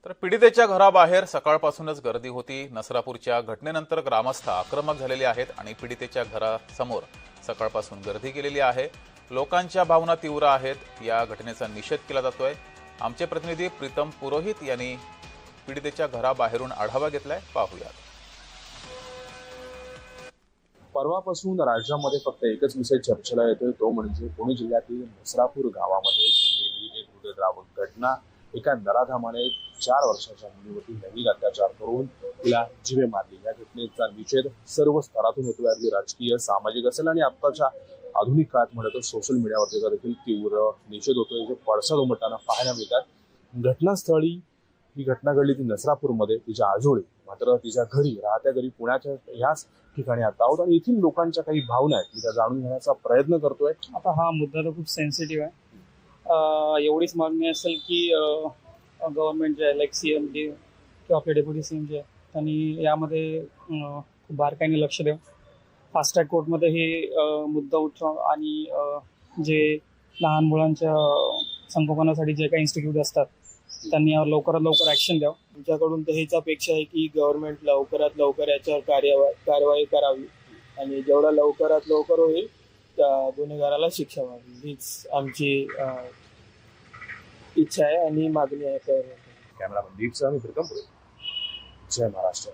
तर पीडितेच्या घराबाहेर सकाळपासूनच गर्दी होती। नसरापूरच्या घटनेनंतर ग्रामस्थ आक्रमक झालेले आहेत आणि पीडितेच्या घरासमोर सकाळपासून गर्दी केलेली आहे। लोकांच्या भावना तीव्र आहेत। या घटनेचा निषेध केला जातोय। आमचे प्रतिनिधी प्रीतम पुरोहित यांनी पीडितेच्या घराबाहेरून आढावा घेतलाय, पाहूयात। परवापासून राज्यामध्ये फक्त एकच विषय चर्चेला येतोय, तो म्हणजे पुणे जिल्ह्यातील नसरापूर गावामध्ये घडलेली एक हृदयद्रावक घटना। एका नराधमाने 4 वर्षाच्या मुलीवरती लैंगिक अत्याचार करून तिला जीवे मारली। या घटनेचा निषेध सर्व स्तरातून होतोय, अगदी राजकीय, सामाजिक असेल आणि आत्ताच्या आधुनिक काळात म्हणतो सोशल मीडियावरती देखील तीव्र निषेध होतोय, जे पडसाद उमटताना पाहायला मिळतात। घटनास्थळी ही घटना घडली ती नसरापूरमध्ये, तिच्या आजोळी। मात्र तिच्या घरी, राहत्या घरी पुण्याच्या ह्याच ठिकाणी आता आहोत आणि येथील लोकांच्या काही भावना आहेत, मी त्या जाणून घेण्याचा प्रयत्न करतोय। आता हा मुद्दा तर खूप सेन्सिटिव्ह आहे। एवढीच मागणी असेल की गव्हर्नमेंट जे आहे, लाईक CM किंवा आपले डेप्युटी CM जे आहे, त्यांनी यामध्ये खूप बारकाईने लक्ष द्यावं। फास्ट ट्रॅक कोर्टमध्ये हे मुद्दा उठवा आणि जे लहान मुलांच्या संगोपनासाठी जे काही इन्स्टिट्यूट असतात त्यांनी यावर लवकरात लवकर ॲक्शन द्यावं। तुमच्याकडून तर हीच अपेक्षा आहे की गव्हर्नमेंट लवकरात लवकर याच्यावर कारवाई करावी आणि जेवढा लवकरात लवकर होईल त्या गुन्हेगाराला शिक्षा व्हावी, हीच आमची इच्छा आहे आणि मागणी आहे। कॅमेरामन दीपसह मी प्रीतम पुरोहित, जय महाराष्ट्र।